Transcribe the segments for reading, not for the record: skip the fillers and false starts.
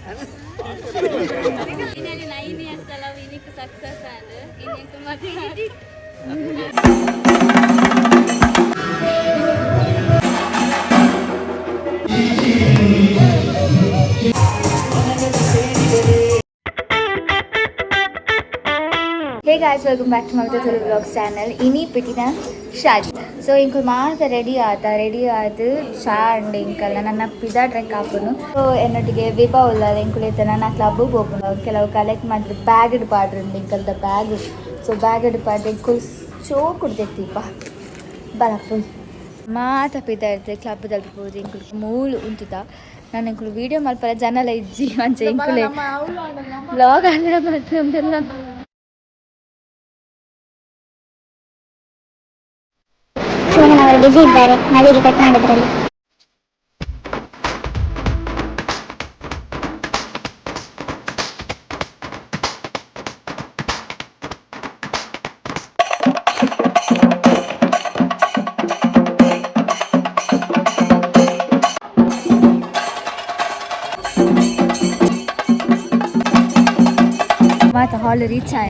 Ini 9 years dalam ini kesuksesan. Ini kematian. Hey guys, welcome back to my Thulu Vlogs channel. Ini Pitina Shadi. So इनको मार्च ready आते शांड इंकल ನನ್ನ pizza truck ಹಾಕೋನು so ಎನ್ನೊಟ್ಟಿಗೆ ವಿಭಾ ಉಳ್ಳಾದ ಇಂಕುಲೈತೆ ನನ್ನ ಕ್ಲಬ್ ಹೋಗೋನು ಕೆಲವು ಕಲೆಕ್ಟ್ ಮಾಡಿದ್ರೆ ಬ್ಯಾಗ್ ಇಡ್ಪಾಡ್ರಿ ಇಂಕಲ್ದ ಬ್ಯಾಗ್ ಸೊ ಬ್ಯಾಗ್ ಇಡ್ಪಾಡ್ರಿ ಇಂಕುಲ್ ಶೋ ಕೊಡ್ತೈತಿಪ್ಪ ಬರಪ್ಪ ಮಾತ ಪಿಜ್ಜಾ ಇರ್ತದೆ ಕ್ಲಬ್ ತಲುಪಬಹುದು ಇಂಕುಲ್ ಮೂಲು ಉಂಟಿತ ನಾನು ಇಂಕುಲ್ ವಿಡಿಯೋ ಮಲ್ಪರ ಜನಲ ಇಜ್ಜಿ ಮಂಚ ಇಂಕುಲೆ ಬ್ಲಾಗ್ ಅಂದ್ರೆ ಬರ್ತಿಲ್ಲ ಅವರು ಬಿಸಿ ಇದ್ದಾರೆ ನದಿಗೆ ಕಟ್ ಮಾಡೋದ್ರಲ್ಲಿ. ಮಾತ ಹಾಲ್ ರೀಚ್ ಆಯ್ತು.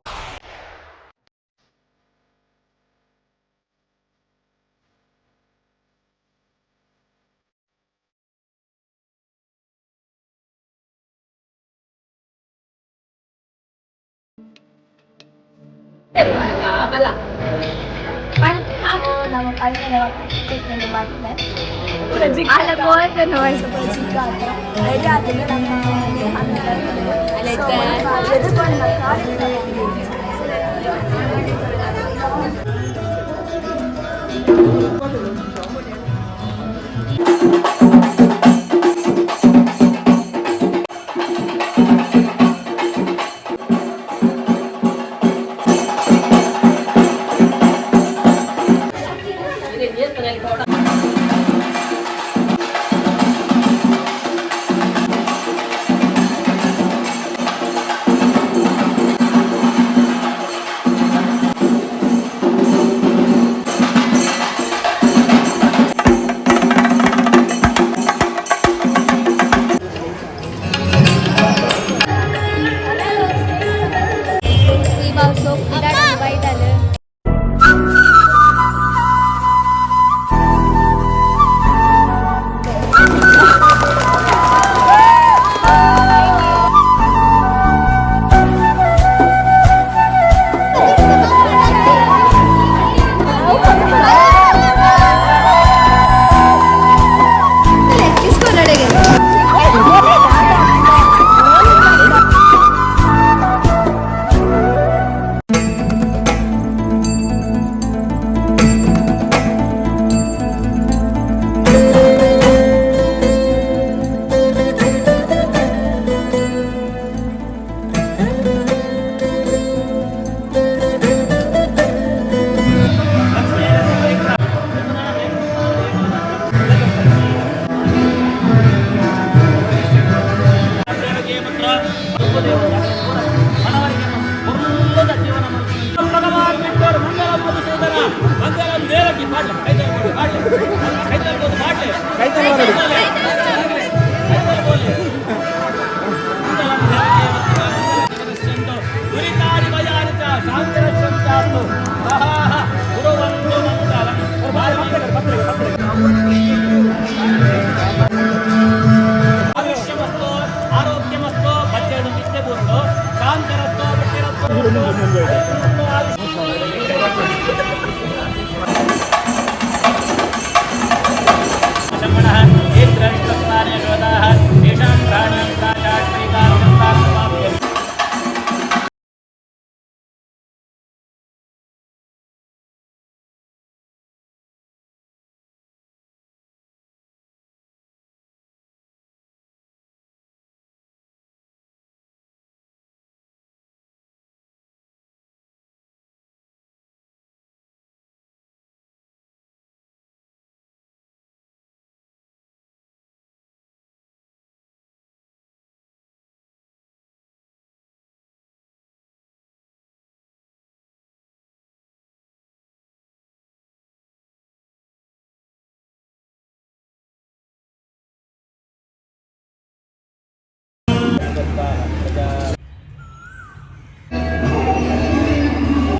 ನಮ್ಮ ಪೈಸೆ ಟ್ರೀಟ್ಮೆಂಟ್ ಮಾಡ್ತಾರೆ ಆರೋಗ್ಯಮಸ್ತು ಬಚ್ಚೆಡು ನಿತ್ಯ ಬಂದು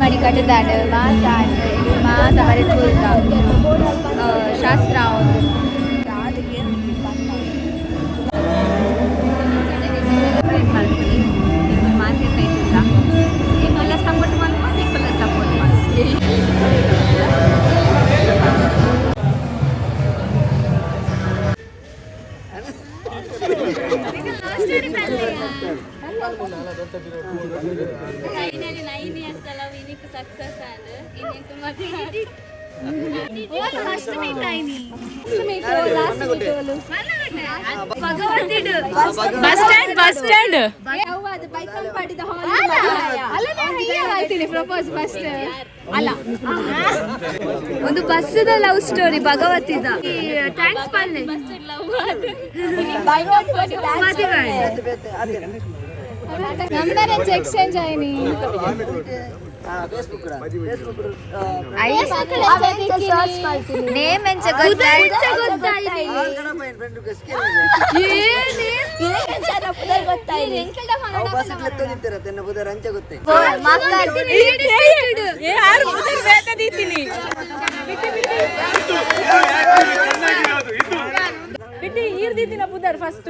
ಮಣಿಕಟ್ಟದಾಂಡು ಮಾತಾಂಡು ಇದು ಮಾತ ಮರೆತುಲ್ದ ಶಾಸ್ತ್ರ ಮಾರ್ಕೆಟ್ ಐತಿಲ್ಲ ನಿಮ್ಮೆಲ್ಲ ಸಪೋರ್ಟ್ ಮಾಡ್ಕೊಂಡು ನಿಮ್ಮೆಲ್ಲ ಸಪೋರ್ಟ್ ಮಾಡ್ತೀವಿ. ಫೈನಲಿ 9 ಇಯರ್ಸ್ ಅಲ್ಲ ವಿನಿಕ್ ಸಕ್ಸಸ್ ಆಂಡ್ ಇನ್ನಿಂಕು ಮತ್ತೆ ಒಂದು ಬಸ್ಸದ ಲವ್ ಸ್ಟೋರಿ ಭಗವತಿದ ನಂಬರ್ ಎಕ್ಸ್ಚೇಂಜ್ ಆಯ್ನಿ ನೇಮ್ ಎಂಚ ಈರ್ದಿದ್ದಿನ ಬುಧರ್ ಫಸ್ಟ್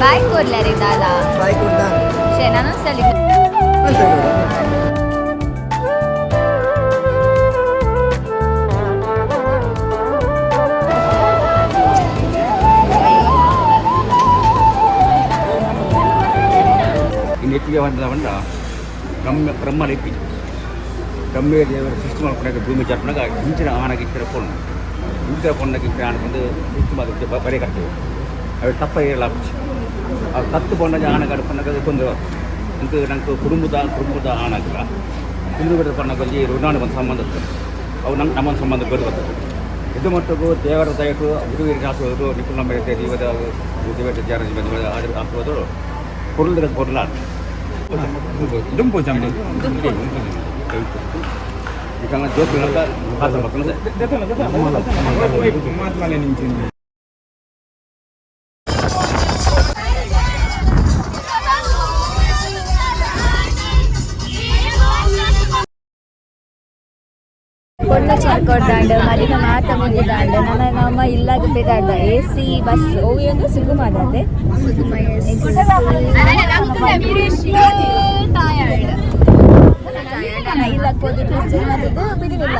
बाय कोरल्या रे दादा शेणानं चली ನೆಟ್ಟಿಗೆ ಬಂದ ಬ್ರಹ್ಮನೆತ್ತಿ ಬ್ರಹ್ಮೇ ದೇವರ ಸೃಷ್ಟಿ ಮಾಡ್ಕೊಂಡಾಗ ಭೂಮಿ ಜರ್ಪಣಾಗ ಹಿಂಚಿನ ಆನಾಗಿ ಇಚ್ಚಿರ ಪೊಣ್ಣಗೆ ಇಚ್ಚಿರ ಆನ ಬಂದು ಸೃಷ್ಟಿ ಮಾಡಿ ಬರೆ ಕಟ್ತೇವೆ ಅವು ತಪ್ಪ ಹೇಳಲ್ಲ ಅವು ತತ್ತು ಪೊಣ್ಣಗೆ ಆನಗಾಡು ಪೊಣ್ಣಗೆ ತೊಂದರೆ ಅಂತ ನಂಗೆ ಕುಟುಂಬದ ಆನಾಗಿಲ್ಲ ಹಿಂದೂಗಡೆ ಪೊಣ್ಣಗಲ್ಲಿ ಋಣಾನು ಒಂದು ಸಂಬಂಧ ಇರ್ತದೆ ಅವು ನಮ್ಮೊಂದು ಸಂಬಂಧ ಬರ್ತದೆ ಇದು ಮಟ್ಟಿಗೂ ದೇವರ ದಯಕು ಗುರುವಿಗೆ ಹಾಕುವುದು ನಿಪುಣ ಮೇರೆ ಜೀವದ ಜಾರ ಅದ್ರ ಹಾಕುವುದು பொருள்கள் பொருளாக இதுவும் போச்சாங்க ಇದನ್ನ ಜೋಕಿನಲ್ಲ ಹಾಸ ಮಕ್ಕಳು பொண்ணு சாக்கோಡ್ದಾಂಡ ಮರಿನ ಮಾತ ಮುಗಿದಾಂಡ ನನ್ನ ಅಮ್ಮ ಇಲ್ಲಾಗ ಬೇದಾಂಡ AC ಬಸ್ ಓವಿಯಂದು ಸಿಗುಮಾದಾದೆ ಇಲ್ಲ ಕೋದಿ ಟೀಚರ್ ಮಾಡಿದ್ದು ಬಿಡಿಲ್ಲ